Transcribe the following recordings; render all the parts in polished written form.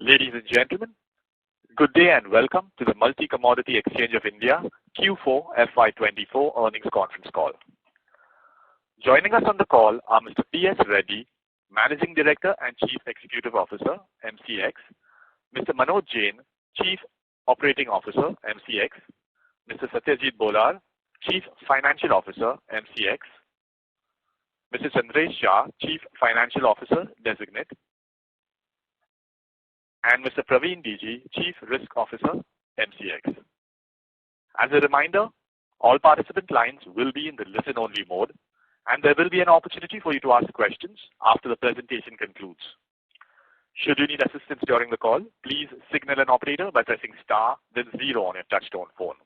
Ladies and gentlemen, good day and welcome to the Multi-Commodity Exchange of India Q4 FY24 earnings conference call. Joining us on the call are Mr. P.S. Reddy, Managing Director and Chief Executive Officer, MCX, Mr. Manoj Jain, Chief Operating Officer, MCX, Mr. Satyajit Bolar, Chief Financial Officer, MCX, Mr. Chandresh Shah, Chief Financial Officer, Designate, and Mr. Praveen DG, Chief Risk Officer, MCX. As a reminder, all participant lines will be in the listen-only mode, and there will be an opportunity for you to ask questions after the presentation concludes. Should you need assistance during the call, please signal an operator by pressing star, then 0 on your touchtone phone.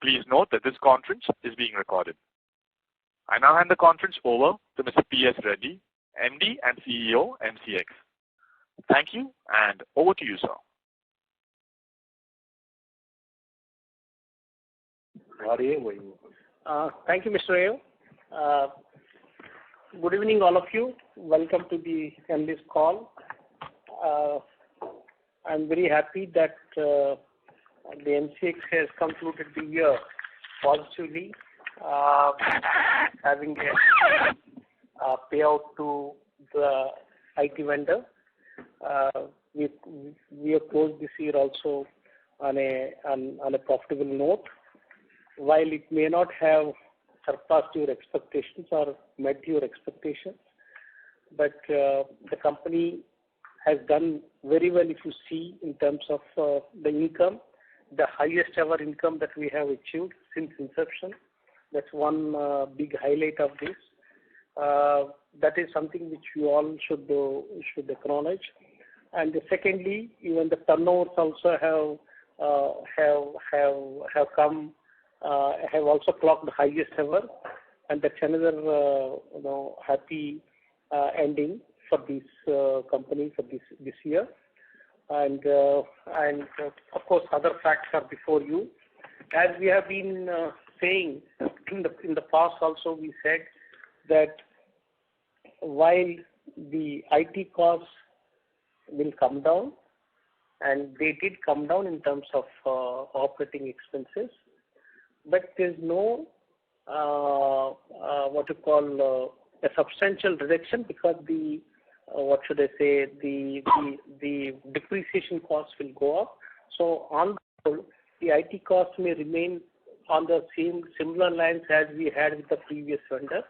Please note that this conference is being recorded. I now hand the conference over to Mr. P.S. Reddy, MD and CEO, MCX. Thank you, and over to you, sir. Thank you, Mr. A. Good evening, all of you. Welcome to the analyst call. I'm very happy that the MCX has concluded the year positively, having a payout to the IT vendor. We have closed this year also on a profitable note. While it may not have surpassed your expectations or met your expectations, but the company has done very well if you see in terms of the income, the highest ever income that we have achieved since inception. That's one big highlight of this. That is something which we all should acknowledge. And secondly, even the turnovers also have come have also clocked the highest ever, and that's another happy ending for this company for this year. And of course, other facts are before you. As we have been saying in the past, also we said that while the IT costs will come down, and they did come down in terms of operating expenses, but there's no a substantial reduction, because the depreciation costs will go up. So on the whole, the IT costs may remain on the similar lines as we had with the previous vendor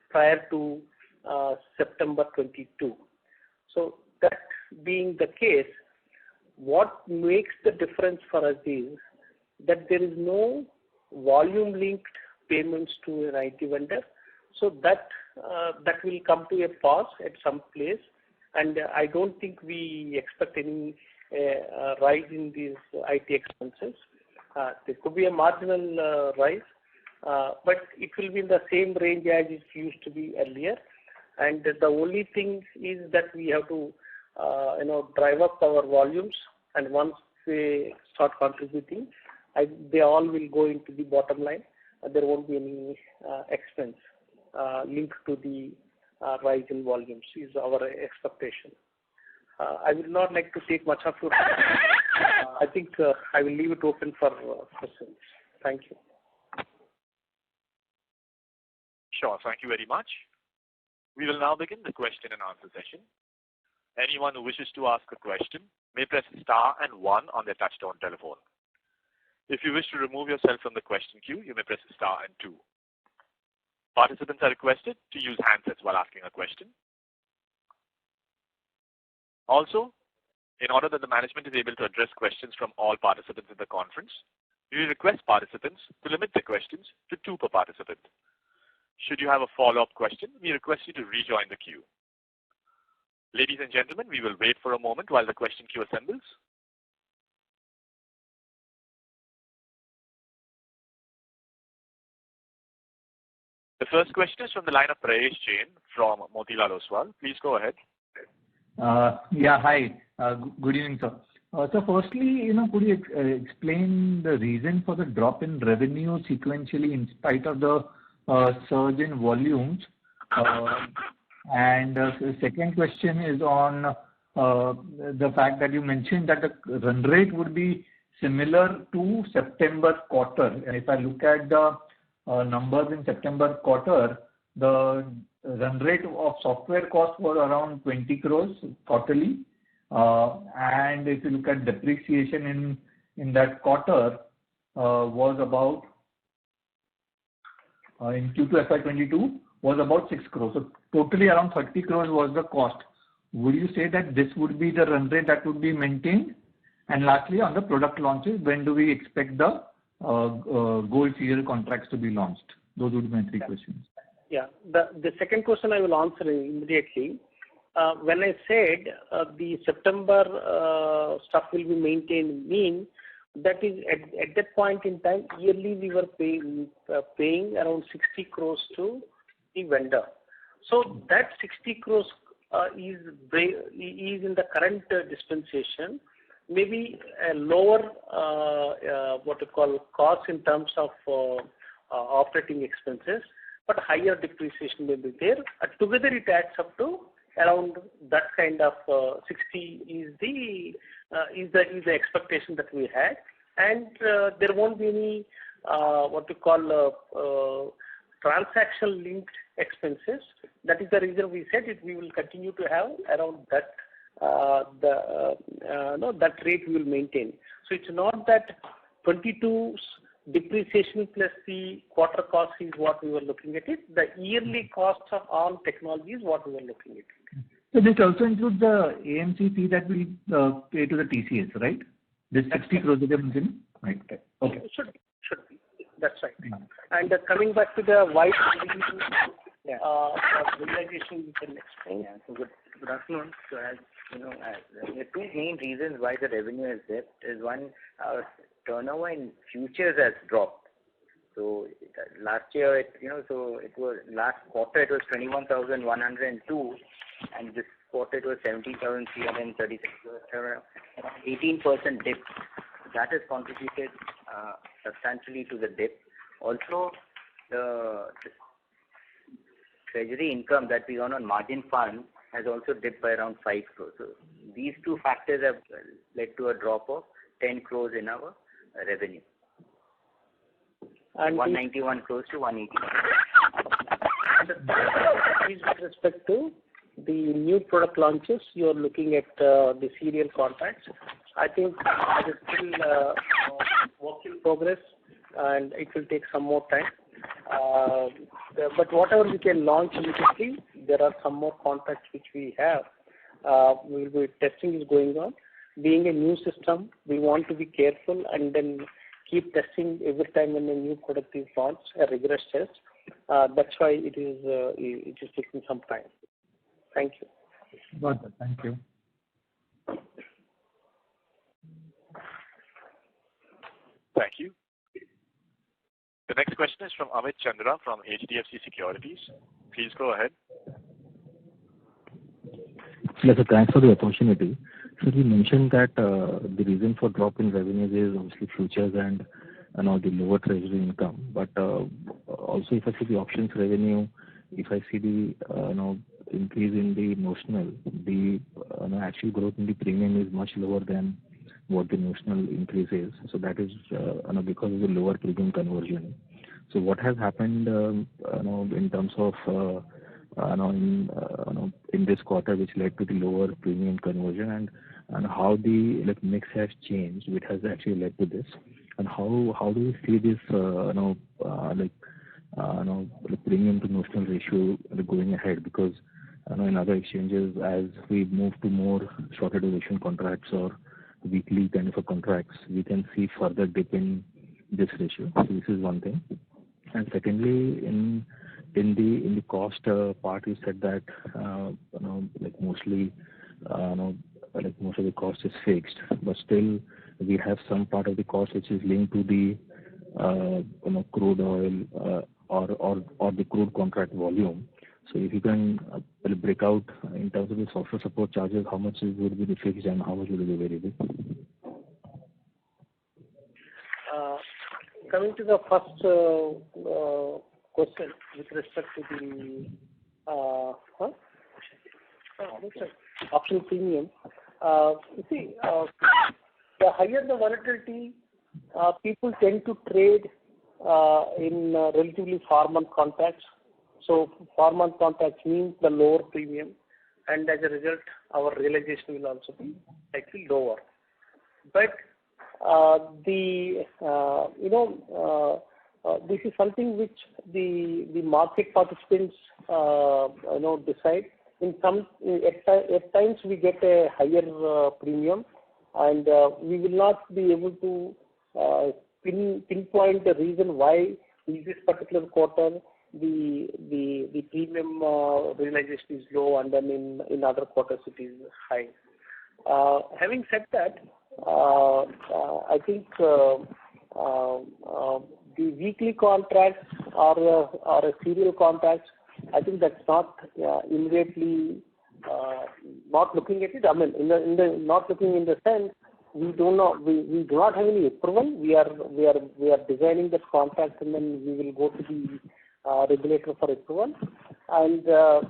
prior to September 22. So that being the case, what makes the difference for us is that there is no volume-linked payments to an IT vendor. So that will come to a pause at some place, and I don't think we expect any rise in these IT expenses. There could be a marginal rise, but it will be in the same range as it used to be earlier. And the only thing is that we have to drive up our volumes, and once they start contributing, they all will go into the bottom line. There won't be any expense linked to the rise in volumes is our expectation. I would not like to take much of your time. I think I will leave it open for questions. Thank you. Sure, thank you very much. We will now begin the question and answer session. Anyone who wishes to ask a question may press star and 1 on their touchtone telephone. If you wish to remove yourself from the question queue, you may press star and 2. Participants are requested to use handsets while asking a question. Also, in order that the management is able to address questions from all participants in the conference, we request participants to limit their questions to 2 per participant. Should you have a follow-up question, we request you to rejoin the queue. Ladies and gentlemen, we will wait for a moment while the question queue assembles. The first question is from the line of Prayesh Jain from Motilal Oswal. Please go ahead. Yeah, hi. Good evening, sir. So firstly, could you explain the reason for the drop in revenue sequentially in spite of the surge in volumes? And the second question is on the fact that you mentioned that the run rate would be similar to September quarter. And if I look at the numbers in September quarter, the run rate of software cost was around 20 crores quarterly. And if you look at depreciation in that quarter, was about in Q2 FY22 was about 6 crores. So totally around 30 crores was the cost. Would you say that this would be the run rate that would be maintained? And lastly, on the product launches, when do we expect the gold serial contracts to be launched? Those would be my three questions. Yeah, the second question I will answer immediately. When I said the September stuff will be maintained, mean that is at that point in time, yearly we were paying around 60 crores to the vendor. So that 60 crores is in the current dispensation, maybe a lower what you call cost in terms of operating expenses, but higher depreciation will be there. Together it adds up to around that kind of 60 is the expectation that we had, and there won't be any what you call transaction linked expenses. That is the reason we said it. We will continue to have around that that rate we will maintain. So it's not that 22's depreciation plus the quarter cost is what we were looking at it. The yearly cost of all technology is what we were looking at it. So this also includes the AMC fee that we pay to the TCS, right? This 60 crores that you mentioned, right? Okay. Should be. That's right. And coming back to the wide realization, you can explain. Yeah. So good afternoon. So as you know, there are two main reasons why the revenue has dipped. Is one, our turnover in futures has dropped. So last year, so it was last quarter it was 21,102, and this quarter it was 17,336. So around 18% dip. That has contributed substantially to the dip. Also, the treasury income that we earn on margin funds has also dipped by around 5 crores. So these two factors have led to a drop of 10 crores in our revenue. And 191 crores to 180. With respect to the new product launches, you are looking at the serial contracts. I think it is still work in progress, and it will take some more time. But whatever we can launch immediately, there are some more contracts which we have. Testing is going on. Being a new system, we want to be careful and then keep testing every time when a new product is launched, a rigorous test. That's why it is taking some time. Thank you. Got it. Thank you. Thank you. The next question is from Amit Chandra from HDFC Securities. Please go ahead. Yes, sir, thanks for the opportunity. So you mentioned that the reason for drop in revenues is obviously futures and the lower treasury income. But also, if I see the options revenue, if I see the increase in the notional, the actual growth in the premium is much lower than what the notional increase is. So that is because of the lower premium conversion. So what has happened in terms of in this quarter, which led to the lower premium conversion, and how the mix has changed, which has actually led to this, and how do you see this premium to notional ratio going ahead? Because in other exchanges, as we move to more shorter duration contracts or weekly kind of a contracts, we can see further dip in this ratio. So this is one thing. And secondly, in the cost part, you said that mostly most of the cost is fixed, but still we have some part of the cost which is linked to the crude oil or the crude contract volume. So if you can break out in terms of the software support charges, how much will be the fixed and how much will be the variable? Coming to the first question with respect to the option premium. You see, the higher the volatility, people tend to trade in relatively 4-month contracts. So 4-month contracts means the lower premium, and as a result, our realization will also be slightly lower. But this is something which the market participants decide. At times we get a higher premium, and we will not be able to pinpoint the reason why in this particular quarter the premium realization is low, and then in other quarters it is high. Having said that, I think the weekly contracts or a serial contracts, I think that's not immediately not looking at it. I mean, not looking in the sense we do not have any approval. We are designing that contract, and then we will go to the regulator for approval. And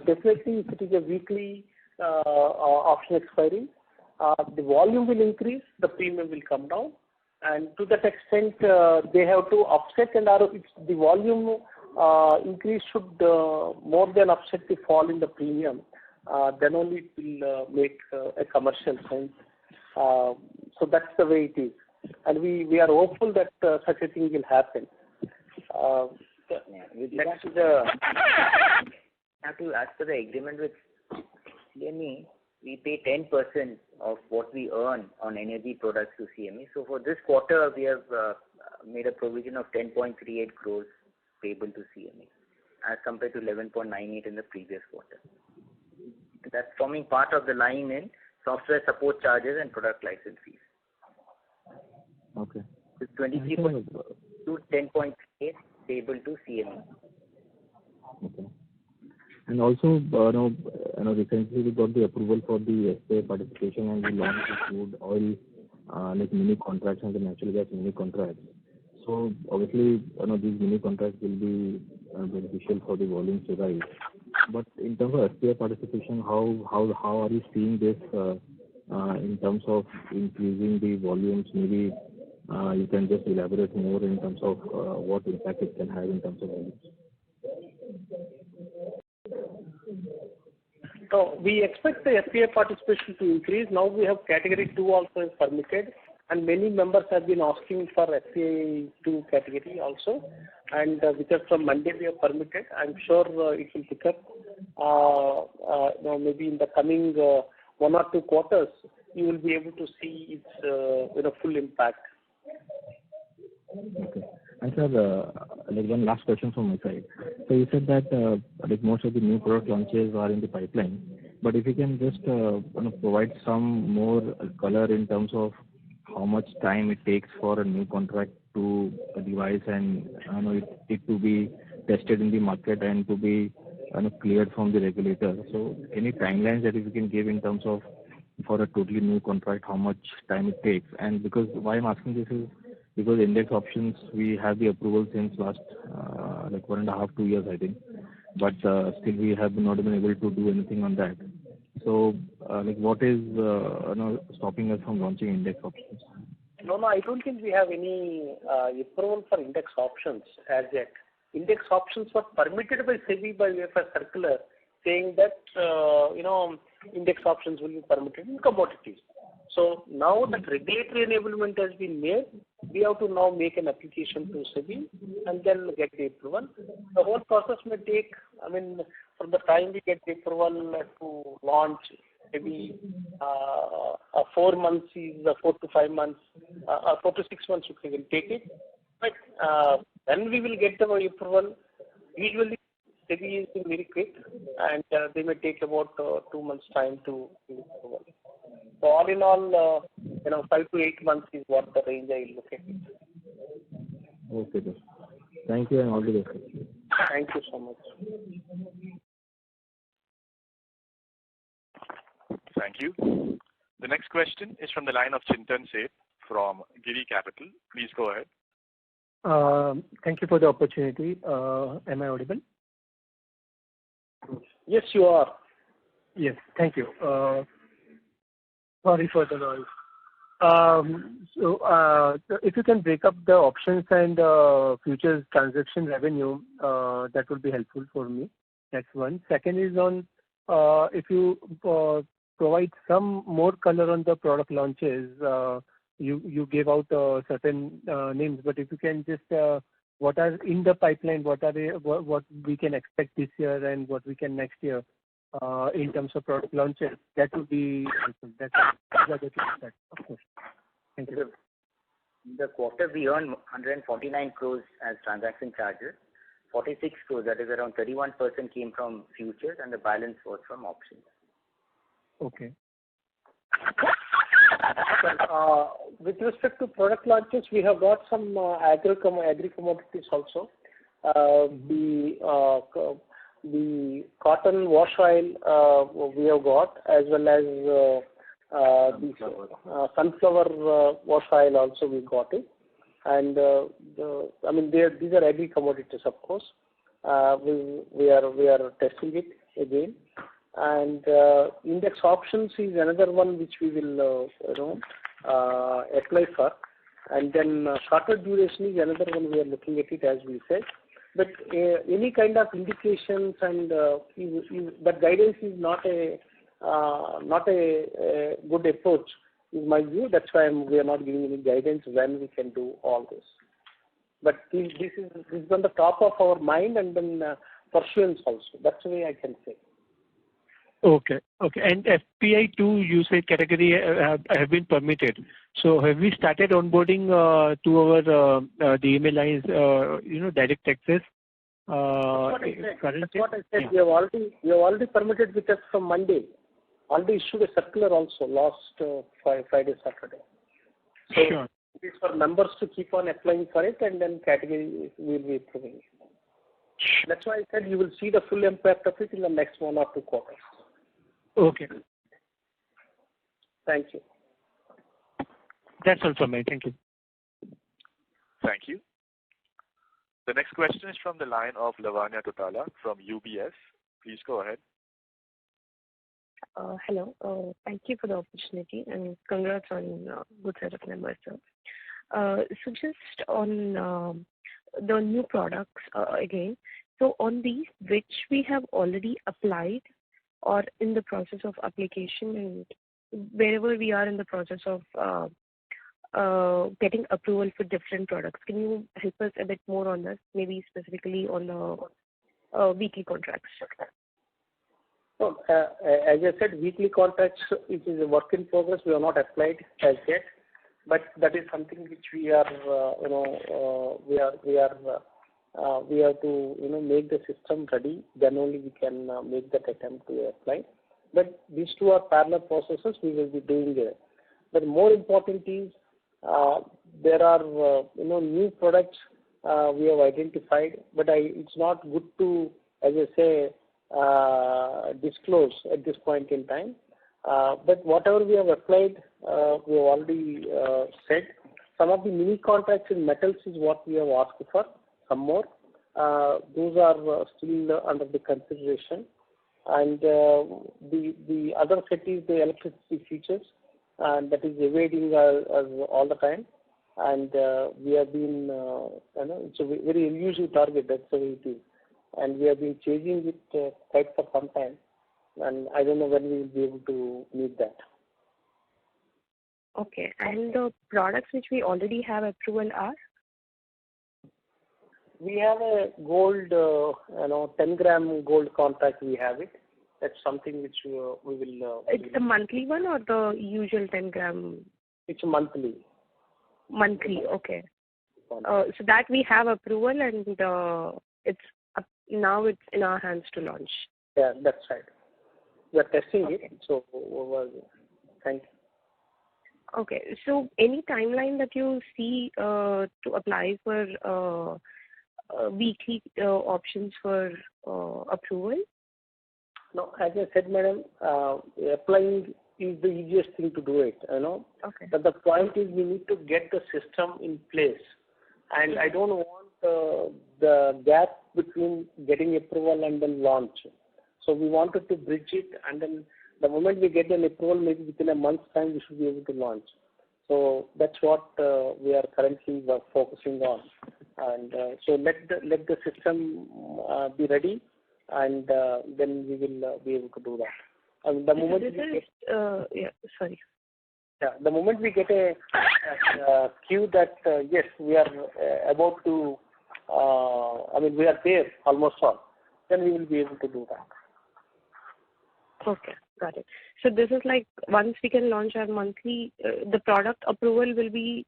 definitely, if it is a weekly option expiry, the volume will increase, the premium will come down, and to that extent, they have to offset, and the volume increase should more than offset the fall in the premium. Then only it will make a commercial sense. So that's the way it is, and we are hopeful that such a thing will happen. With regards to as per the agreement with CME, we pay 10% of what we earn on energy products to CME. So for this quarter, we have made a provision of 10.38 crores payable to CME as compared to 11.98 in the previous quarter. That's forming part of the line in software support charges and product license fees. Okay. It's 23.2 to 10.8 payable to CME. Okay. And also, recently we got the approval for the FA participation, and we launched the crude oil like mini contracts and the natural gas mini contracts. So obviously, these mini contracts will be beneficial for the volumes to rise. But in terms of FPI participation, how are you seeing this in terms of increasing the volumes? Maybe you can just elaborate more in terms of what impact it can have in terms of volumes. So we expect the FPI participation to increase. Now we have category 2 also is permitted, and many members have been asking for FPI 2 category also, and which are from Monday we have permitted. I'm sure it will pick up. Maybe in the coming 1 or 2 quarters, you will be able to see its full impact. Okay. And sir, one last question from my side. So you said that most of the new product launches are in the pipeline, but if you can just provide some more color in terms of how much time it takes for a new contract to devise and it to be tested in the market and to be cleared from the regulator. So any timelines that if you can give in terms of for a totally new contract, how much time it takes? And because why I'm asking this is because index options, we have the approval since last 1.5 to 2 years, I think. But still we have not been able to do anything on that. So what is stopping us from launching index options? No, I don't think we have any approval for index options as yet. Index options were permitted by SEBI by way of a circular saying that index options will be permitted in commodities. So now that regulatory enablement has been made, we have to now make an application to SEBI and then get the approval. The whole process may take, from the time we get the approval to launch, maybe 4 months is 4 to 5 months, 4 to 6 months you can take it. But when we will get the approval, usually SEBI is very quick, and they may take about 2 months time to approval. So all in all, 5 to 8 months is what the range I look at it. Okay, sir. Thank you and all the best. Thank you so much. Thank you. The next question is from the line of Chintan Seth from Giri Capital. Please go ahead. Thank you for the opportunity. Am I audible? Yes, you are. Yes, thank you. Sorry for the noise. If you can break up the options and futures transaction revenue, that would be helpful for me. That's one. Second is on if you provide some more color on the product launches. You gave out certain names, but if you can just what are in the pipeline, what we can expect this year and what we can next year in terms of product launches, that would be helpful. That's the other thing, of course. Thank you. The quarter we earned 149 crores as transaction charges. 46 crores, that is around 31%, came from futures and the balance was from options. Okay. With respect to product launches, we have got some agri commodities also. The cotton wash oil we have got, as well as the sunflower wash oil also we got it. And these are agri commodities, of course. We are testing it again. And index options is another one which we will apply for. And then shorter duration is another one we are looking at it, as we said. But any kind of indications and but guidance is not a good approach, is my view. That's why we are not giving any guidance when we can do all this. But this is on the top of our mind, and then pursuance also. That's the way I can say. Okay. And FPI2, you say category have been permitted. So have we started onboarding to our DMA lines, direct access? That's what I said. Yeah. We have already permitted with us from Monday. Already issued a circular also last Friday, Saturday. So sure. It is for members to keep on applying for it, and then category will be approving it. Sure. That's why I said you will see the full impact of it in the next 1 or 2 quarters. Okay. Thank you. That's all from me. Thank you. Thank you. The next question is from the line of Lavanya Totala from UBS. Please go ahead. Hello. Thank you for the opportunity and congrats on good set of numbers, sir. So just on the new products again. So on these, which we have already applied or in the process of application, and wherever we are in the process of getting approval for different products, can you help us a bit more on this, maybe specifically on the weekly contracts? So, as I said, weekly contracts, it is a work in progress. We have not applied as yet, but that is something which we are, we have to, make the system ready. Then only we can make that attempt to apply. But these two are parallel processes. We will be doing it. But more important is there are, new products we have identified. But it's not good to, as I say, disclose at this point in time. But whatever we have applied, we have already said. Some of the mini contracts in metals is what we have asked for. Some more. Those are still under the consideration. And the other set is the electricity futures, and that is evading us all the time. And we have been, it's a very elusive target. That's the way it is. And we have been chasing it quite for some time. And I don't know when we will be able to meet that. Okay. And the products which we already have approval are? We have a gold, 10-gram gold contract. We have it. That's something which we will. It's the monthly one or the usual 10-gram? It's monthly. Monthly, okay. So that we have approval, and now it's in our hands to launch. Yeah, that's right. We are testing it. So thank you. Okay. So any timeline that you see to apply for weekly options for approval? No, as I said, madam, applying is the easiest thing to do it, Okay. But the point is we need to get the system in place. And I don't want the gap between getting approval and then launch. So we wanted to bridge it, and then The moment we get an approval, maybe within a month's time, we should be able to launch. So that's what we are currently focusing on. And so let the system be ready, and then we will be able to do that. And the moment the moment we get a cue that yes, we are about to, we are there almost all, then we will be able to do that. Okay, got it. So this is like once we can launch our monthly, the product approval will be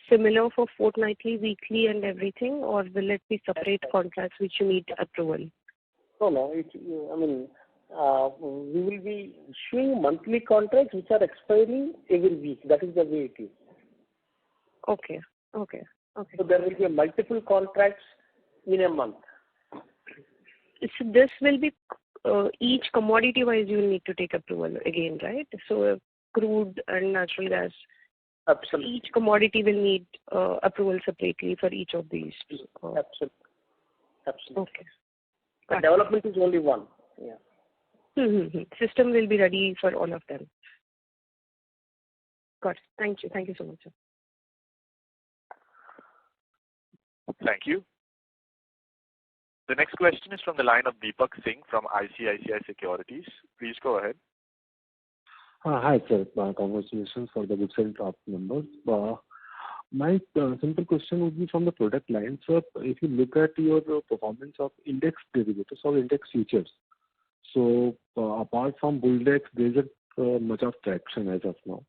similar for fortnightly, weekly, and everything, or will it be separate contracts which you need approval? No. We will be issuing monthly contracts which are expiring every week. That is the way it is. Okay. So there will be multiple contracts in a month. So this will be each commodity-wise you will need to take approval again, right? So crude and natural gas. Absolutely. Each commodity will need approval separately for each of these. Absolutely. Okay. The development is only one. Yeah. System will be ready for all of them. Got it. Thank you. Thank you so much, sir. Thank you. The next question is from the line of Deepak Singh from ICICI Securities. Please go ahead. Hi, sir. Congratulations for the good set of numbers. My simple question would be from the product line. So if you look at your performance of index derivatives or index futures, so apart from Bulldex, there isn't much of traction as of now.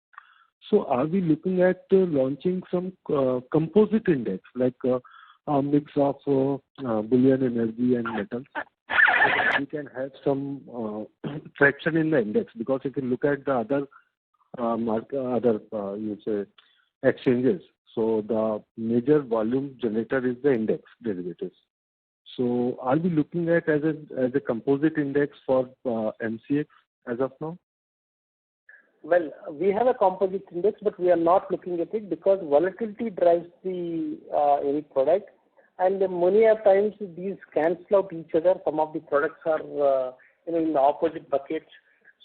So are we looking at launching some composite index, like a mix of bullion, energy, and metals? So we can have some traction in the index, because if you look at the other exchanges, so the major volume generator is the index derivatives. So are we looking at as a composite index for MCX as of now? Well, we have a composite index, but we are not looking at it because volatility drives the any product, and many a times these cancel out each other. Some of the products are in the opposite buckets,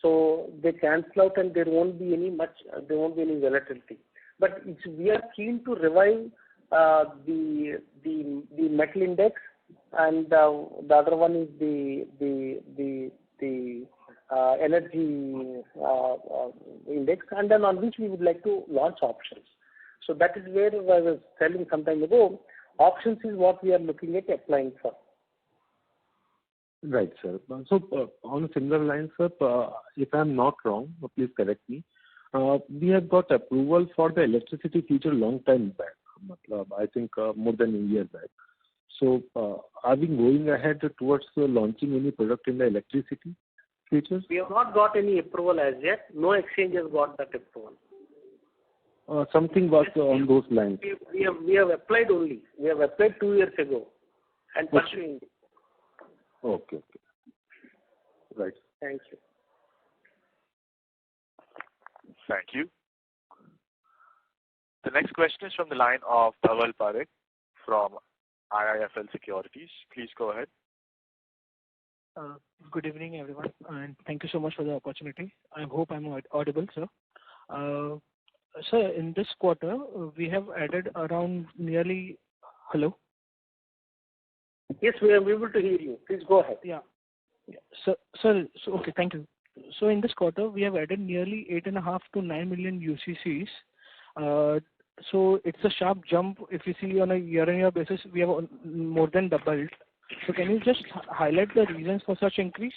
so they cancel out, and there won't be any volatility. But we are keen to revive the metal index, and the other one is the energy index, and then on which we would like to launch options. So that is where I was telling some time ago, options is what we are looking at applying for. Right, sir. So on a similar line, sir, if I am not wrong, please correct me. We have got approval for the electricity future long time back. I think more than a year back. So are we going ahead towards launching any product in the electricity futures? We have not got any approval as yet. No exchange has got that approval. Something was on those lines. We have applied only. We have applied 2 years ago and pursuing it. Okay. Right. Thank you. Thank you. The next question is from the line of Dhaval Parekh from IIFL Securities. Please go ahead. Good evening, everyone, and thank you so much for the opportunity. I hope I'm audible, sir. Sir, in this quarter, we have added around nearly... Hello? Yes, we are able to hear you. Please go ahead. Yeah. So okay, thank you. So in this quarter, we have added nearly 8.5 to 9 million UCCs. So it's a sharp jump. If you see on a year-on-year basis, we have more than doubled. So can you just highlight the reasons for such increase?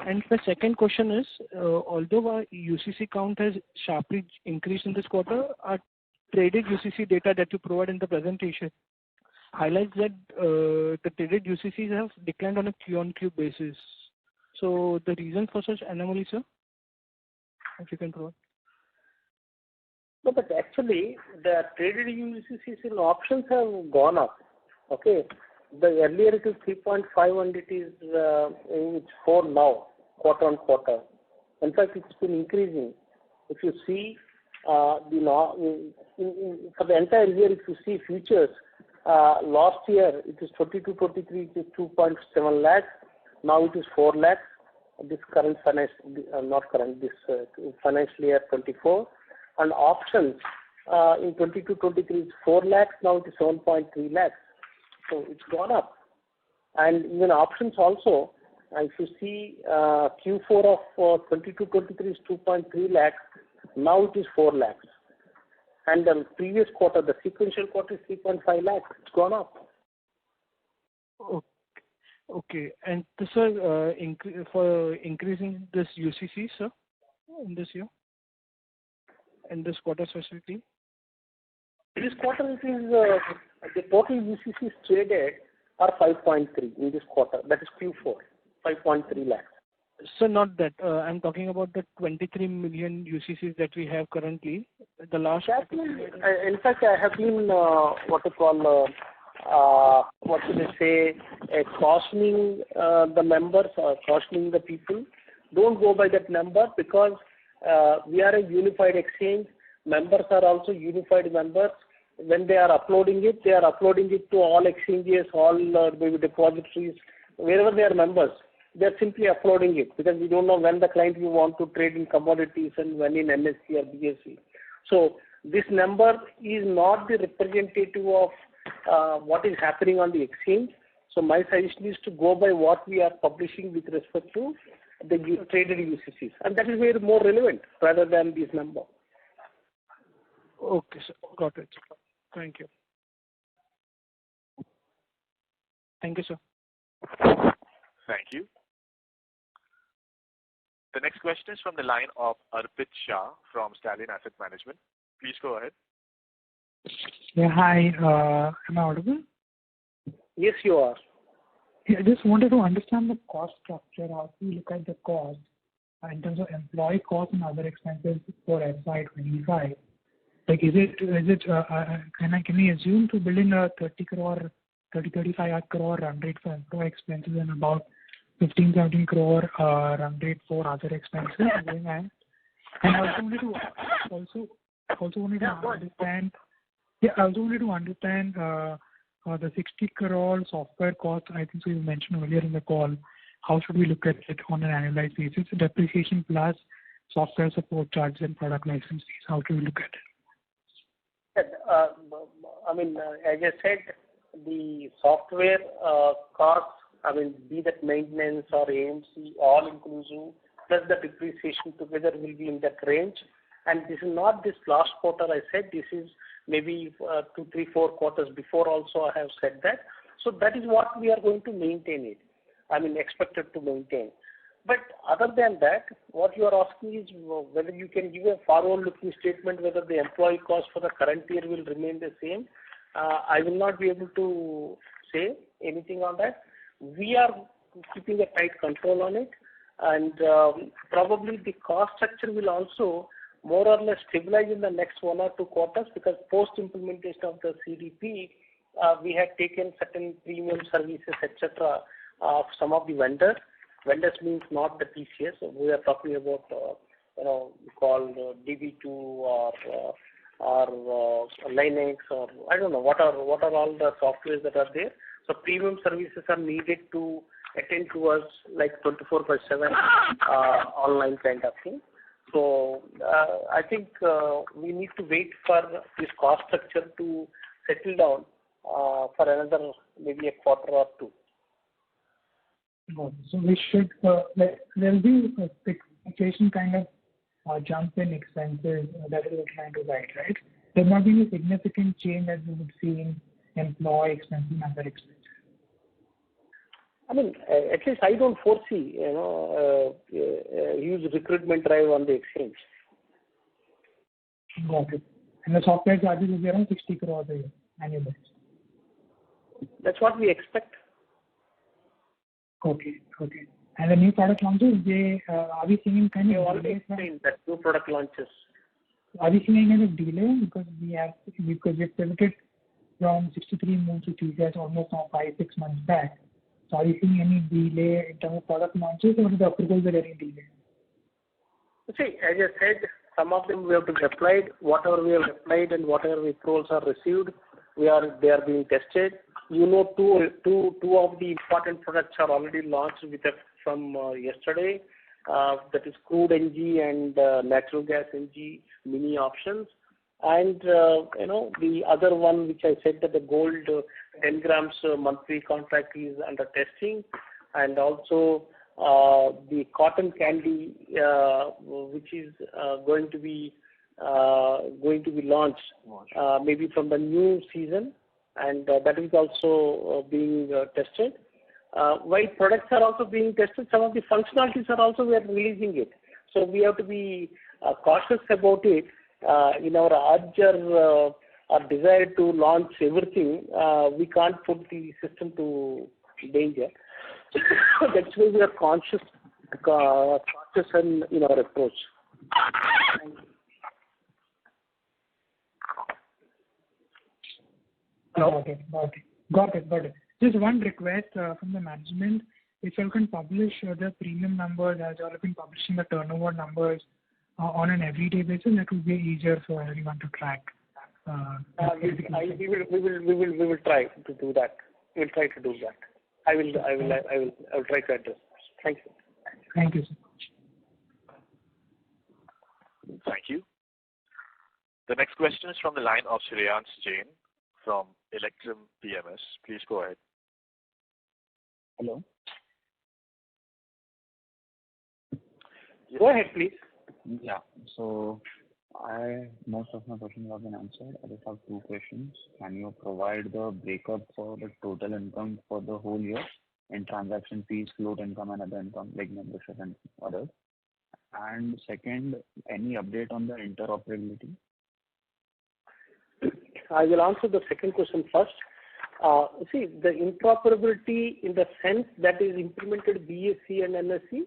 And the second question is, although our UCC count has sharply increased in this quarter, our traded UCC data that you provide in the presentation highlights that the traded UCCs have declined on a Q-on-Q basis. So the reason for such anomaly, sir, if you can provide. No, but actually, the traded UCCs in options have gone up. Okay. The earlier it is 3.5 and it is it's 4 now, quarter on quarter. In fact, it's been increasing. If you see for the entire year, if you see futures, last year it is 22-23, it is 2.7 lakhs. Now it is 4 lakhs. this current financial year 24, and options in 22-23 is 4 lakhs. Now it is 7.3 lakhs. So it's gone up. And even options also, if you see Q4 of 22-23 is 2.3 lakhs. Now it is 4 lakhs. And the previous quarter, the sequential quarter is 3.5 lakhs. It's gone up. Okay. And sir, for increasing this UCC, sir, in this year, in this quarter specifically? This quarter it is the total UCCs traded are 5.3 in this quarter. That is Q4, 5.3 lakhs. So not that. I'm talking about the 23 million UCCs that we have currently. The last. In fact, I have been cautioning the members or cautioning the people. Don't go by that number because we are a unified exchange. Members are also unified members. When they are uploading it, they are uploading it to all exchanges, all maybe depositories, wherever they are members. They are simply uploading it because we don't know when the client will want to trade in commodities and when in NSE or BSE. So this number is not the representative of what is happening on the exchange. So my suggestion is to go by what we are publishing with respect to the traded UCCs, and that is very more relevant rather than this number. Okay, sir. Got it. Thank you. Thank you, sir. Thank you. The next question is from the line of Arpit Shah from Stallion Asset Management. Please go ahead. Yeah, hi. Am I audible? Yes, you are. Yeah, I just wanted to understand the cost structure. How do you look at the cost in terms of employee costs and other expenses for FY25? Like, can we assume to build in a 35 crore run rate for employee expenses and about 15-17 crore run rate for other expenses going ahead? And I also wanted to understand the 60 crore software cost. I think so you mentioned earlier in the call. How should we look at it on an annualized basis? Depreciation plus software support charges and product license fees. How should we look at it? As I said, the software costs, be that maintenance or AMC, all inclusive, plus the depreciation together will be in that range. And this is not this last quarter I said, this is maybe 2, 3, 4 quarters before also I have said that. So that is what we are going to maintain it. Expected to maintain. But other than that, what you are asking is whether you can give a forward-looking statement whether the employee cost for the current year will remain the same. I will not be able to say anything on that. We are keeping a tight control on it, and probably the cost structure will also more or less stabilize in the next 1 or 2 quarters because post-implementation of the CDP, we had taken certain premium services, etc., of some of the vendors. Vendors means not the TCS. We are talking about, called DB2 or Linux or I don't know what are all the softwares that are there. So premium services are needed to attend to us like 24/7 online kind of thing. So I think we need to wait for this cost structure to settle down for another maybe a quarter or 2. So we should, there will be a fixation kind of jump in expenses that we are trying to write, right? There might be a significant change as we would see in employee expenses and other expenses. At least I don't foresee, a huge recruitment drive on the exchange. Got it. And the software charges will be around 60 crores a year annually. That's what we expect. Okay. And the new product launches, are we seeing kind of already explained that new product launches. Are we seeing any delay because we pivoted from 63 moved to TCS almost now 5-6 months back? So are you seeing any delay in terms of product launches or the approvals are getting delayed? See, as I said, some of them we have to be applied. Whatever we have applied and whatever approvals are received, they are being tested. Two of the important products are already launched with a from yesterday. That is crude NG and natural gas NG mini options. And the other one which I said that the gold 10 grams monthly contract is under testing, and also the cotton candy which is going to be launched maybe from the new season, and that is also being tested. While products are also being tested, some of the functionalities are also we are releasing it. So we have to be cautious about it. In our urge or our desire to launch everything, we can't put the system to danger. That's why we are cautious in our approach. Got it. Just one request from the management. If you can publish the premium numbers as you have been publishing the turnover numbers on an everyday basis, that will be easier for everyone to track. We will try to do that. We'll try to do that. I will try to address. Thank you. Thank you, sir. Thank you. The next question is from the line of Shreyans Jain from Electrum PMS. Please go ahead. Hello. Go ahead, please. Yeah. So most of my questions have been answered. I just have two questions. Can you provide the breakup for the total income for the whole year in transaction fees, float income, and other income like membership and others? And second, any update on the interoperability? I will answer the second question first. See, the interoperability in the sense that is implemented BSc and NSC,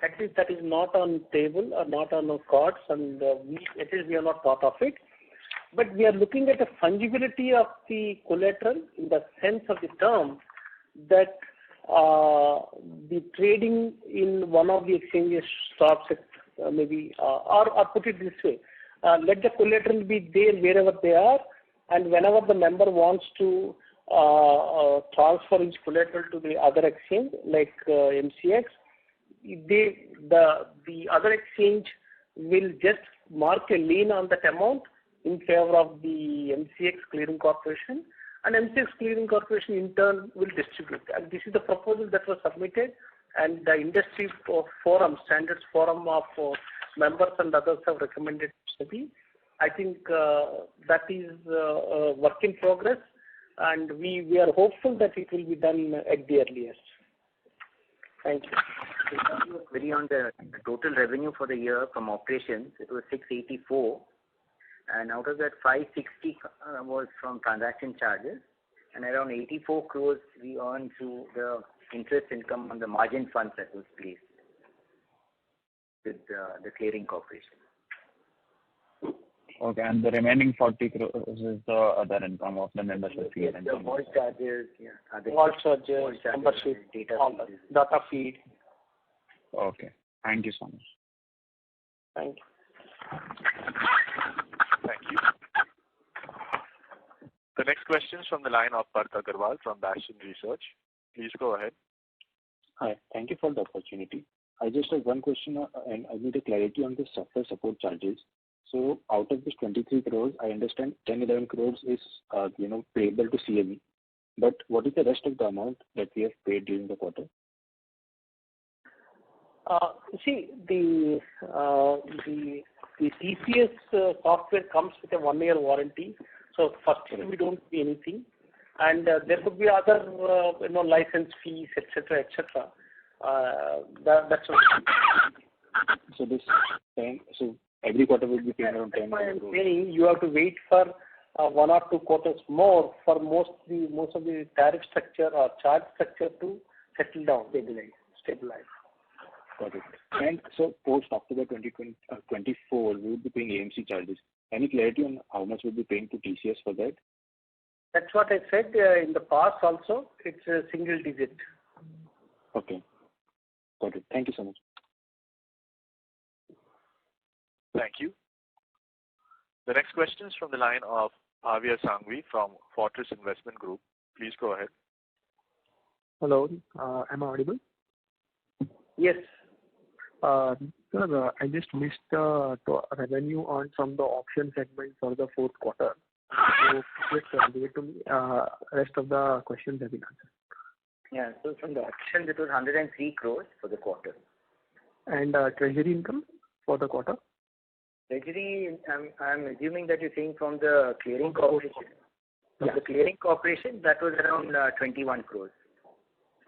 that is not on table or not on our cards, and we are not thought of it. But we are looking at the fungibility of the collateral in the sense of the term that the trading in one of the exchanges stops at maybe, or put it this way, let the collateral be there wherever they are, and whenever the member wants to transfer his collateral to the other exchange like MCX, the other exchange will just mark a lien on that amount in favor of the MCX Clearing Corporation, and MCX Clearing Corporation in turn will distribute. And this is the proposal that was submitted, and the industry forum, standards forum of members and others have recommended SEBI. I think that is a work in progress, and we are hopeful that it will be done at the earliest. Thank you. Query on the total revenue for the year from operations, it was 684, and out of that 560 was from transaction charges, and around 84 crores we earned through the interest income on the margin funds that was placed with the clearing corporation. Okay, and the remaining 40 crores is the other income of the membership fee. The vault charges, membership, data feed. Okay, thank you so much. Thank you. Thank you. The next question is from the line of Parth Agarwal from Bastion Research. Please go ahead. Hi, thank you for the opportunity. I just have one question, and I need a clarity on the software support charges. So out of this 23 crores, I understand 10-11 crores is payable to CME. But what is the rest of the amount that we have paid during the quarter? See, the TCS software comes with a 1-year warranty. So first we don't pay anything, and there could be other license fees, etc., etc. That's what. So this 10. So every quarter will be paid around 10 crores. I'm saying you have to wait for 1 or 2 quarters more for most of the tariff structure or charge structure to settle down, stabilize. Got it. And so post October 2024, we will be paying AMC charges. Any clarity on how much we'll be paying to TCS for that? That's what I said in the past also. It's a single digit. Okay. Got it. Thank you so much. Thank you. The next question is from the line of Bhavya Sangvi from Fortress Investment Group. Please go ahead. Hello. Am I audible? Yes. Sir, I just missed the revenue earned from the option segment for the fourth quarter. So just give it to me. Rest of the questions have been answered. Yeah. So from the options, it was 103 crores for the quarter. And treasury income for the quarter? Treasury, I'm assuming that you're saying from the clearing corporation. From the clearing corporation, that was around 21 crores.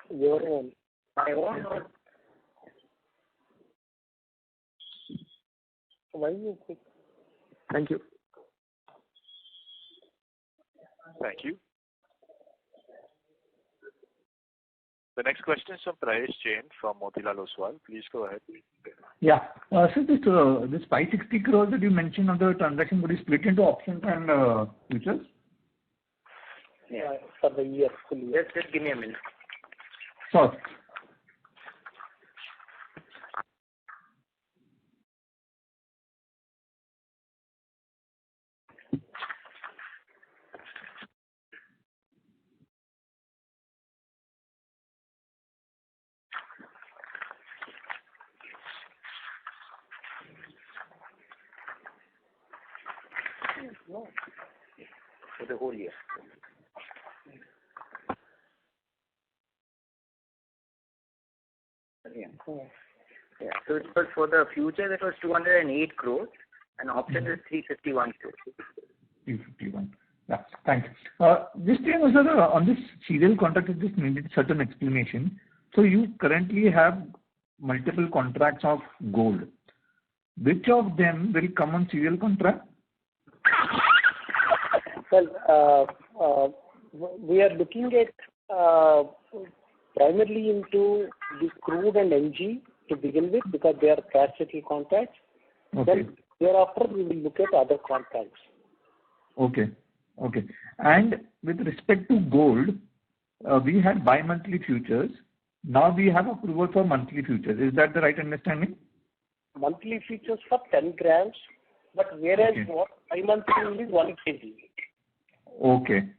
Your own. My own or Why you pick? Thank you. Thank you. The next question is from Prayesh Jain from Motilal Oswal. Please go ahead. Yeah. So this 560 crores that you mentioned on the transaction, would you split into options and futures? Yeah, for the year, full year. just give me a minute. Sure. No. For the whole year. Yeah. Yeah. So it was for the future, it was 208 crores, and options is 351 crores. 351. Yeah. Thanks. Just sir, on this serial contract, it just needed certain explanation. So you currently have multiple contracts of gold. Which of them will come on serial contract? Well, we are looking at primarily into the crude and NG to begin with because they are cash settled contracts. Okay. Then thereafter we will look at other contracts. Okay. Okay. And with respect to gold, we had bi-monthly futures. Now we have approval for monthly futures. Is that the right understanding? Monthly futures for 10 grams, but whereas what bi-monthly is 1 kg. Okay.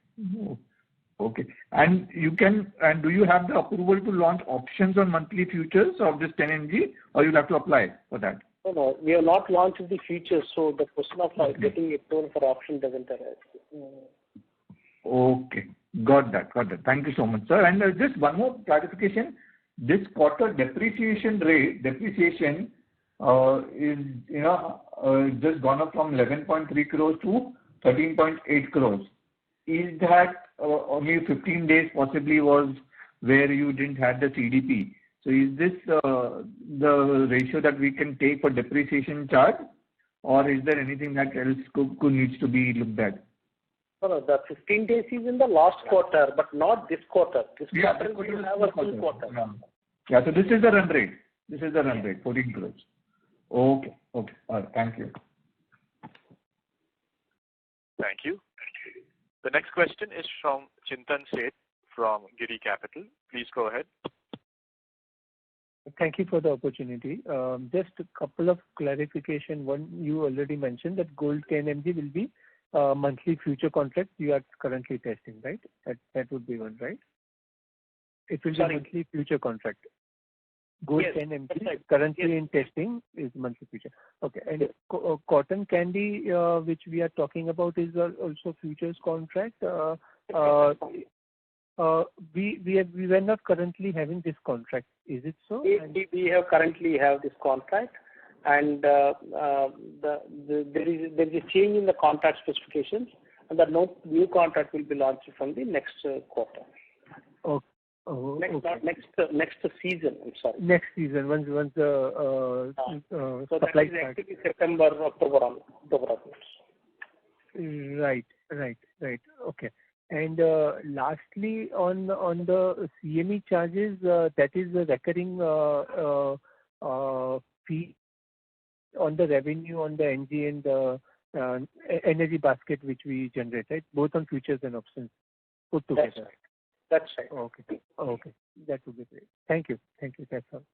Okay. And do you have the approval to launch options on monthly futures of this 10 mg, or you'll have to apply for that? No, we have not launched the futures, so the question of getting it told for option doesn't arise. Okay. Got that. Thank you so much, sir. And just one more clarification. This quarter depreciation is, just gone up from 11.3 crores to 13.8 crores. Is that only 15 days possibly was where you didn't have the CDP? So is this the ratio that we can take for depreciation charge, or is there anything that else needs to be looked at? No, the 15 days is in the last quarter, but not this quarter. This quarter we will have a full quarter. Yeah, so this is the run rate. 14 crores. Okay. All right. Thank you. Thank you. The next question is from Chintan Seth from Giri Capital. Please go ahead. Thank you for the opportunity. Just a couple of clarification. One, you already mentioned that gold 10 mg will be monthly future contract you are currently testing, right? That would be one, right? It will be monthly future contract. Gold 10 mg currently in testing is monthly future. Okay. And cotton candy, which we are talking about, is also futures contract. We were not currently having this contract. Is it so? We currently have this contract, and there is a change in the contract specifications, and the new contract will be launched from the next quarter. Okay. Next season. I'm sorry. Next season, once the so supply that is actually September, October onwards. Right. Okay. And lastly, on the CME charges, that is the recurring fee on the revenue on the NG and the energy basket which we generate, right? Both on futures and options put together. That's right. Okay. That would be great. Thank you. That's all.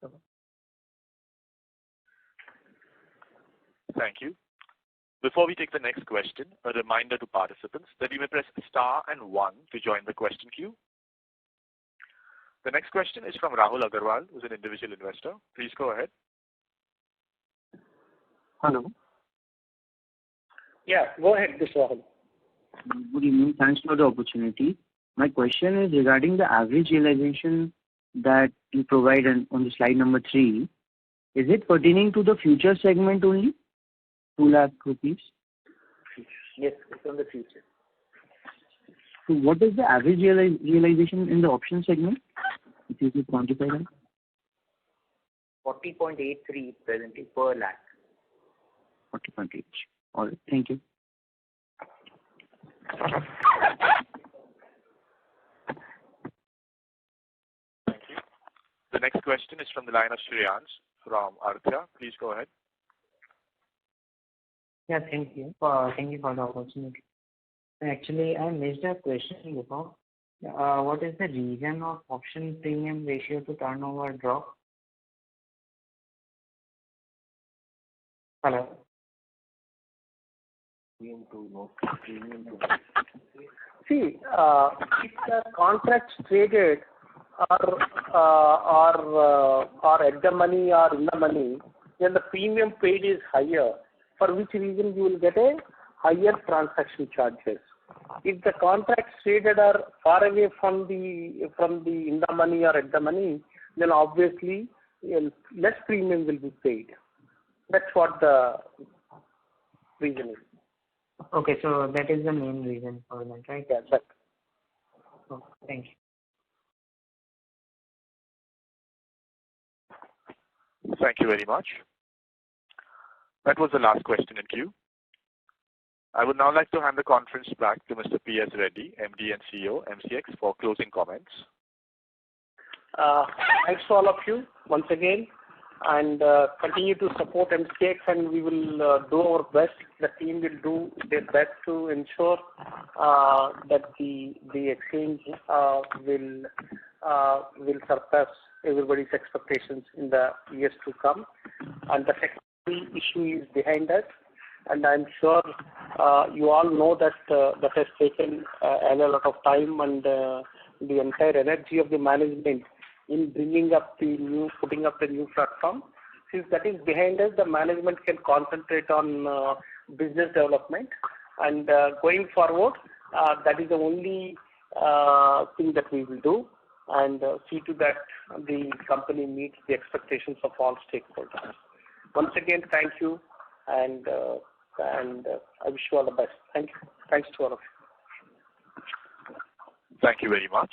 Thank you. Before we take the next question, a reminder to participants that you may press star and 1 to join the question queue. The next question is from Rahul Agarwal, who's an individual investor. Please go ahead. Hello. Yeah, go ahead, Mr. Rahul. Good evening. Thanks for the opportunity. My question is regarding the average realization that you provide on the slide number 3. Is it pertaining to the future segment only? 2 lakh rupees? Yes, it's on the future. So what is the average realization in the option segment? If you could quantify that. 40.83 presently per lakh. 40.8. All right. Thank you. Thank you. The next question is from the line of Shreyans from Arthya. Please go ahead. Yeah, thank you. Thank you for the opportunity. Actually, I missed a question before. What is the reason of option premium ratio to turnover drop? Hello. See, if the contracts traded are at the money or in the money, then the premium paid is higher, for which reason you will get a higher transaction charges. If the contracts traded are far away from the in the money or at the money, then obviously less premium will be paid. That's what the reason is. Okay, so that is the main reason for that, right? Yeah, right. Oh, thank you. Thank you very much. That was the last question in queue. I would now like to hand the conference back to Mr. P.S. Reddy, MD and CEO, MCX, for closing comments. Thanks to all of you once again, and continue to support MCX, and we will do our best. The team will do their best to ensure that the exchange will surpass everybody's expectations in the years to come. And the technical issue is behind us, and I'm sure you all know that that has taken a lot of time and the entire energy of the management in putting up the new platform. Since that is behind us, the management can concentrate on business development, and going forward, that is the only thing that we will do, and see to that the company meets the expectations of all stakeholders. Once again, thank you, and I wish you all the best. Thank you. Thanks to all of you. Thank you very much.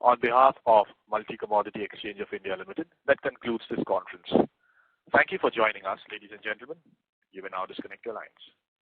On behalf of Multi-Commodity Exchange of India Limited, that concludes this conference. Thank you for joining us, ladies and gentlemen. You may now disconnect your lines.